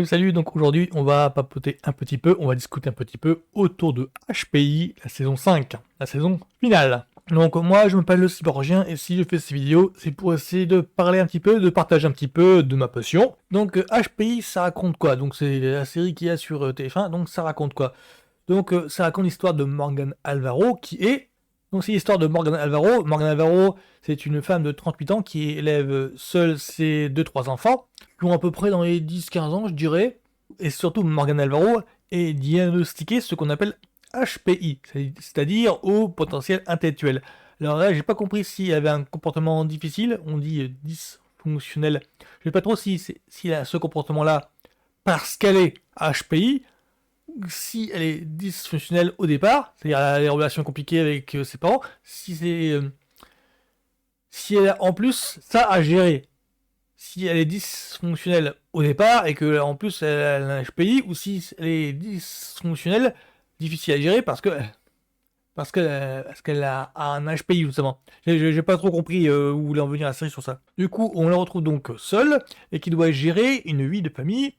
Salut, donc aujourd'hui on va papoter un petit peu, on va discuter un petit peu autour de HPI, la saison 5, la saison finale. Donc moi je m'appelle le Cyborgien et si je fais ces vidéos, c'est pour essayer de parler un petit peu, de partager un petit peu de ma passion. Donc HPI ça raconte quoi? Donc c'est la série qu'il y a sur TF1, donc ça raconte quoi? Donc ça raconte l'histoire de Morgan Alvaro qui est... Donc c'est l'histoire de Morgan Alvaro. Morgan Alvaro, c'est une femme de 38 ans qui élève seule ses 2-3 enfants, qui ont à peu près dans les 10-15 ans, je dirais. Et surtout, Morgan Alvaro est diagnostiqué ce qu'on appelle HPI, c'est-à-dire au potentiel intellectuel. Alors là, j'ai pas compris s'il avait un comportement difficile, on dit dysfonctionnel. Je sais pas trop s'il a ce comportement-là parce qu'elle est HPI, si elle est dysfonctionnelle au départ, c'est-à-dire elle a des relations compliquées avec ses parents, si elle a en plus ça à gérer, si elle est dysfonctionnelle au départ et que en plus elle a un HPI, ou si elle est dysfonctionnelle, difficile à gérer parce qu'elle a un HPI justement. J'ai pas trop compris où voulait en venir la série sur ça. Du coup, on la retrouve donc seule et qui doit gérer une vie de famille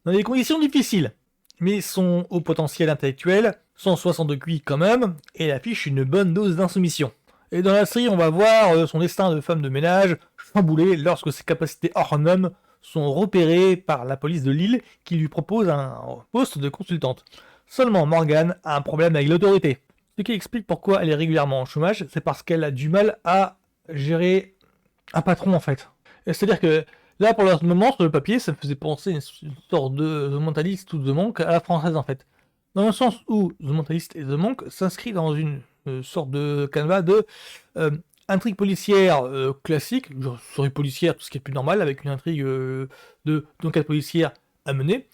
dans des conditions difficiles. Mais son haut potentiel intellectuel, 162 QI quand même, et elle affiche une bonne dose d'insoumission. Et dans la série, on va voir son destin de femme de ménage chamboulé lorsque ses capacités hors normes sont repérées par la police de Lille qui lui propose un poste de consultante. Seulement Morgane a un problème avec l'autorité. Ce qui explique pourquoi elle est régulièrement au chômage, c'est parce qu'elle a du mal à gérer un patron en fait. C'est-à-dire que là, pour le moment, sur le papier, ça me faisait penser à une sorte de The Mentalist ou The Monk à la française en fait. Dans le sens où The Mentalist et The Monk s'inscrit dans une sorte de canevas de intrigue policière classique, genre série policière, tout ce qui est plus normal, avec une intrigue d'enquête policière à mener,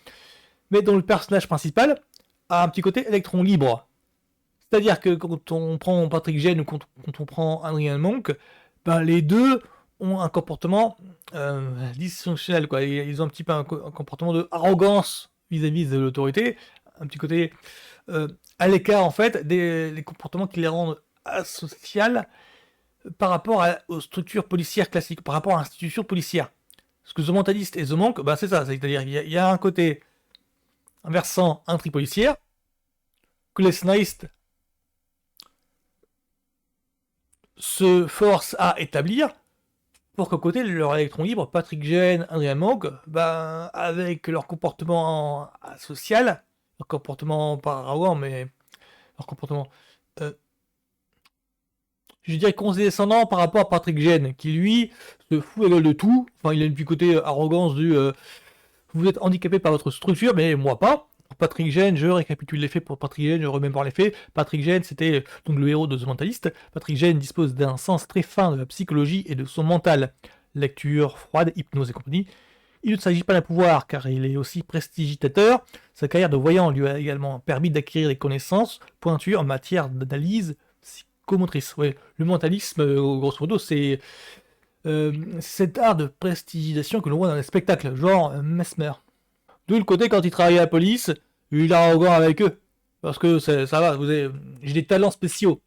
mais dont le personnage principal a un petit côté électron libre. C'est-à-dire que quand on prend Patrick Gene ou quand on prend Adrian Monk, ben les deux ont un comportement dysfonctionnel, quoi. Ils ont un petit peu un comportement de arrogance vis-à-vis de l'autorité, un petit côté à l'écart en fait des comportements qui les rendent asociales par rapport aux structures policières classiques, par rapport à l'institution policière. Parce que The Mentalist et The Monk, bah c'est ça, c'est-à-dire il y a un côté, un versant intrigue policière, que les scénaristes se forcent à établir pour qu'à côté de leur électron libre, Patrick Gene, Adrian Monk, ben, avec leur comportement social, leur comportement pas arrogant, mais leur comportement, euh, je dirais condescendant par rapport à Patrick Gene, qui lui se fout la gueule de tout. Enfin, il a une petit côté arrogance du vous êtes handicapé par votre structure, mais moi pas. Patrick Gene, je récapitule les faits pour Patrick Gene, je remémore les faits. Patrick Gene, c'était donc le héros de The Mentalist. Patrick Gene dispose d'un sens très fin de la psychologie et de son mental. Lecture froide, hypnose et compagnie. Il ne s'agit pas d'un pouvoir, car il est aussi prestidigitateur. Sa carrière de voyant lui a également permis d'acquérir des connaissances pointues en matière d'analyse psychomotrice. Ouais, le mentalisme, grosso modo, c'est cet art de prestigitation que l'on voit dans les spectacles, genre Mesmer. D'où le côté quand il travaille à la police, il est arrogant avec eux. Parce que ça va, j'ai des talents spéciaux.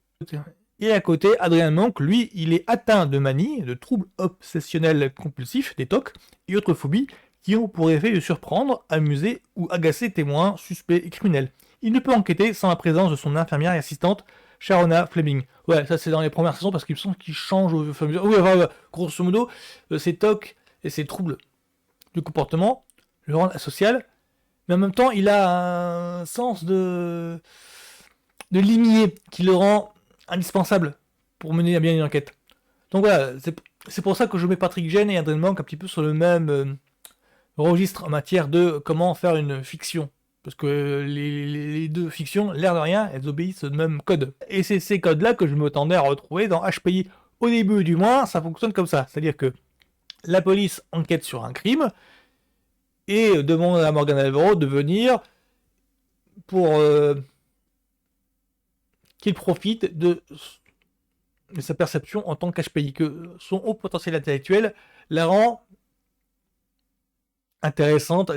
Et à côté, Adrien Monk, lui, il est atteint de manie, de troubles obsessionnels compulsifs, des TOC, et autres phobies qui ont pour effet de surprendre, amuser ou agacer témoins, suspects et criminels. Il ne peut enquêter sans la présence de son infirmière et assistante, Sharona Fleming. Ouais, ça c'est dans les premières saisons parce qu'il me semble qu'il change au fur et à mesure. Oui, enfin, grosso modo, ces TOC et ces troubles du comportement le rendent asocial, mais en même temps, il a un sens de limier qui le rend indispensable pour mener à bien une enquête. Donc voilà, c'est pour ça que je mets Patrick Gene et Adrien Monk un petit peu sur le même registre en matière de comment faire une fiction. Parce que les deux fictions, l'air de rien, elles obéissent au même code. Et c'est ces codes-là que je m'attendais à retrouver dans HPI. Au début, du moins, ça fonctionne comme ça. C'est-à-dire que la police enquête sur un crime et demande à Morgan Alvaro de venir pour qu'il profite de sa perception en tant qu'HPI, que son haut potentiel intellectuel la rend intéressante.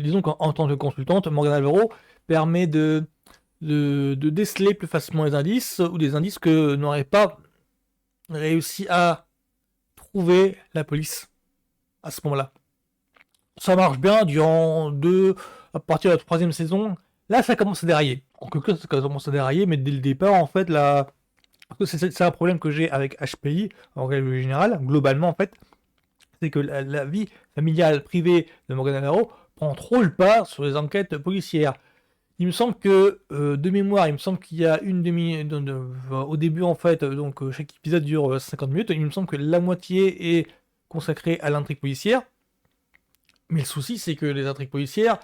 Disons qu'en tant que consultante, Morgan Alvaro permet de déceler plus facilement les indices, ou des indices que n'aurait pas réussi à trouver la police à ce moment-là. Ça marche bien durant à partir de la troisième saison. Là, ça commence à dérailler. En quelque sorte, ça commence à dérailler, mais dès le départ, en fait, là, c'est un problème que j'ai avec HPI, en règle générale, globalement, en fait, c'est que la vie familiale privée de Morgan Navarro prend trop le pas sur les enquêtes policières. Il me semble que, de mémoire, il me semble qu'il y a une demi... au début, en fait, donc chaque épisode dure 50 minutes, il me semble que la moitié est consacrée à l'intrigue policière. Mais le souci, c'est que les intrigues policières,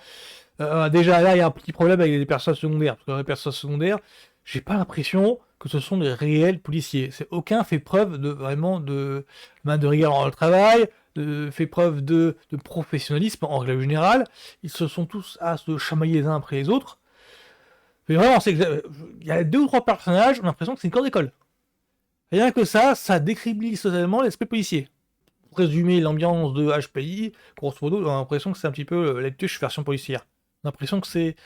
déjà là, il y a un petit problème avec les personnages secondaires. Parce que les personnages secondaires, j'ai pas l'impression que ce sont des réels policiers. Aucun fait preuve de vraiment de rigueur dans le travail, fait preuve de professionnalisme en règle générale. Ils se sont tous à se chamailler les uns après les autres. Mais vraiment, il y a 2 ou 3 personnages, on a l'impression que c'est une cour d'école. Rien que ça décriblise totalement l'esprit policier. Pour résumer l'ambiance de HPI, grosso modo, on a l'impression que c'est un petit peu la tuche version policière. On a l'impression que c'est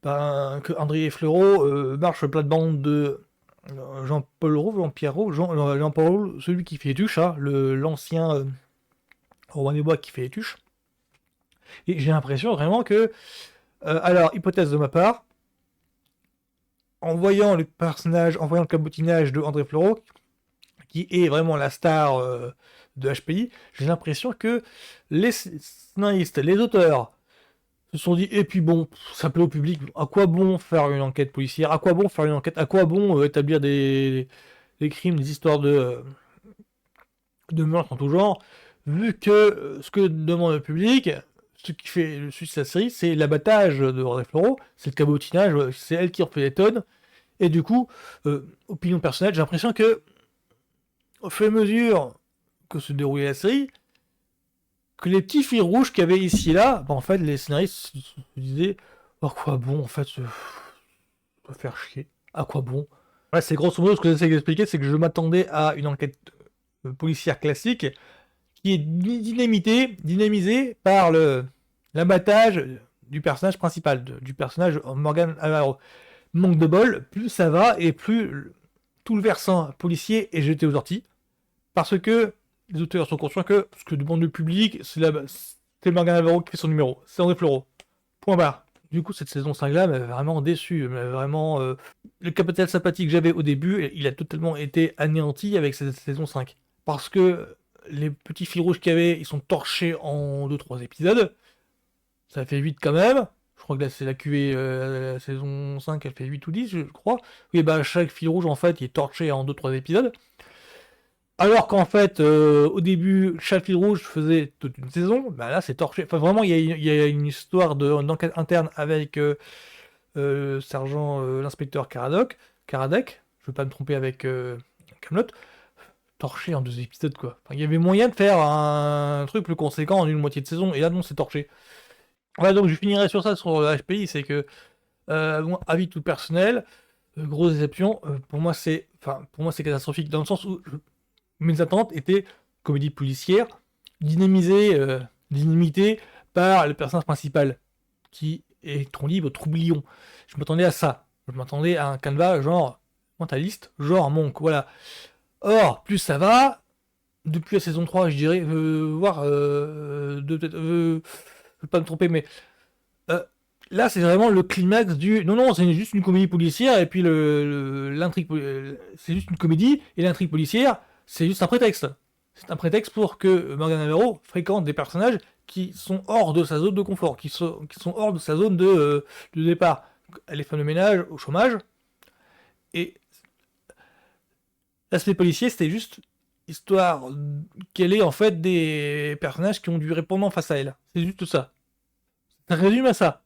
que André Fleurot marche sur le plate-bande de Jean-Paul Rouve, Jean-Pierre Rouve, Jean-Paul, celui qui fait les tuches, hein, l'ancien Romain des Bois qui fait les tuches. Et j'ai l'impression vraiment que, alors, hypothèse de ma part, en voyant le personnage, en voyant le cabotinage de André Fleurot, qui est vraiment la star de HPI, j'ai l'impression que les scénaristes, les auteurs, se sont dit, et puis bon, ça plaît au public, à quoi bon faire une enquête policière, à quoi bon faire une enquête, à quoi bon établir des crimes, des histoires de meurtres en tout genre, vu que ce que demande le public, ce qui fait le succès de la série, c'est l'abattage de André Fleurot, c'est le cabotinage, c'est elle qui refait les tonnes, et du coup, opinion personnelle, j'ai l'impression que, au fur et à mesure que se déroulait la série, que les petits fils rouges qu'il y avait ici et là, en fait, les scénaristes se disaient, à quoi bon, en fait, se faire chier, à quoi bon. Ouais, c'est grosso modo ce que j'essaie d'expliquer, c'est que je m'attendais à une enquête policière classique qui est dynamisée par l'abattage du personnage principal, du personnage Morgan Navarro. Manque de bol, plus ça va et plus tout le versant policier est jeté aux orties, parce que les auteurs sont conscients que ce que demande le public, c'est Morgan Navarro qui fait son numéro, c'est André Fleurot. Point barre. Du coup, cette saison 5 là m'avait vraiment déçu. Vraiment, le capital sympathique que j'avais au début, il a totalement été anéanti avec cette saison 5. Parce que les petits fils rouges qu'il y avait, ils sont torchés en 2-3 épisodes. Ça fait 8 quand même. Je crois que là, c'est la QV la saison 5, elle fait 8 ou 10, je crois. Oui, bah, chaque fil rouge, en fait, il est torché en 2-3 épisodes. Alors qu'en fait, au début, chaque fil rouge faisait toute une saison, bah là c'est torché. Enfin, vraiment, il y a une histoire d'enquête interne avec sergent, l'inspecteur Karadec, je veux pas me tromper avec Camelot, torché en 2 épisodes quoi. Enfin, il y avait moyen de faire un truc plus conséquent en une moitié de saison, et là non, c'est torché. Voilà, donc je finirai sur ça, sur le HPI, c'est que, bon, avis tout personnel, grosse déception, pour moi c'est catastrophique dans le sens où mes attentes étaient comédie policière, dynamisée, dynamitée par le personnage principal, qui est électron libre, troublion. Je m'attendais à ça. Je m'attendais à un canevas genre mentaliste, genre Monk, voilà. Or, plus ça va, depuis la saison 3, je dirais, voire, je veux pas me tromper, mais euh, là, c'est vraiment le climax du. Non, non, c'est juste une comédie policière, et puis l'intrigue. C'est juste une comédie, et l'intrigue policière, c'est juste un prétexte. C'est un prétexte pour que Morgan Navarro fréquente des personnages qui sont hors de sa zone de confort, qui sont hors de sa zone de départ. Elle est femme de ménage, au chômage, et l'aspect policier, c'était juste histoire qu'elle ait en fait des personnages qui ont du répondant face à elle. C'est juste ça. Ça résume à ça.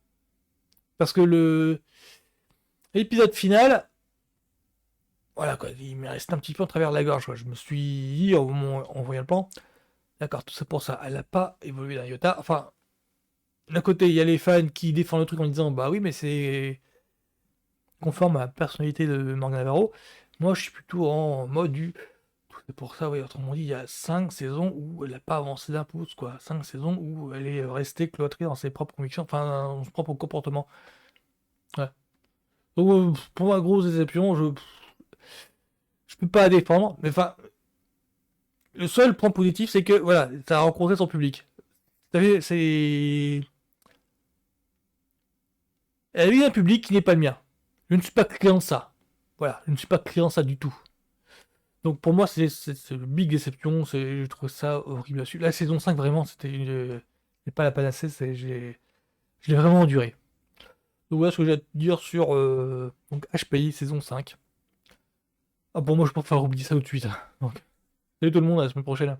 Parce que l'épisode final, voilà quoi, il m'est resté un petit peu en travers de la gorge, quoi. Je me suis dit, en voyant le plan, d'accord, tout ça pour ça. Elle n'a pas évolué d'un iota. Enfin, d'un côté, il y a les fans qui défendent le truc en disant, bah oui, mais c'est conforme à la personnalité de Morgan Navarro. Moi, je suis plutôt en mode du. Tout c'est pour ça, oui, autrement dit, il y a 5 saisons où elle n'a pas avancé d'un pouce, quoi. 5 saisons où elle est restée cloîtrée dans ses propres convictions, enfin, dans son propre comportement. Ouais. Donc, pour moi, grosse déception, je peux pas la défendre, mais enfin, le seul point positif, c'est que, voilà, ça a rencontré son public. Vous savez, c'est... Elle vit un public qui n'est pas le mien. Je ne suis pas client de ça. Voilà, je ne suis pas client de ça du tout. Donc pour moi, c'est une big déception. Je trouve ça horrible. La saison 5, vraiment, c'est pas la panacée. Je l'ai vraiment enduré. Donc voilà ce que j'ai à te dire sur donc HPI saison 5. Ah, pour moi, je peux faire oublier ça tout de suite. Donc, salut tout le monde, à la semaine prochaine.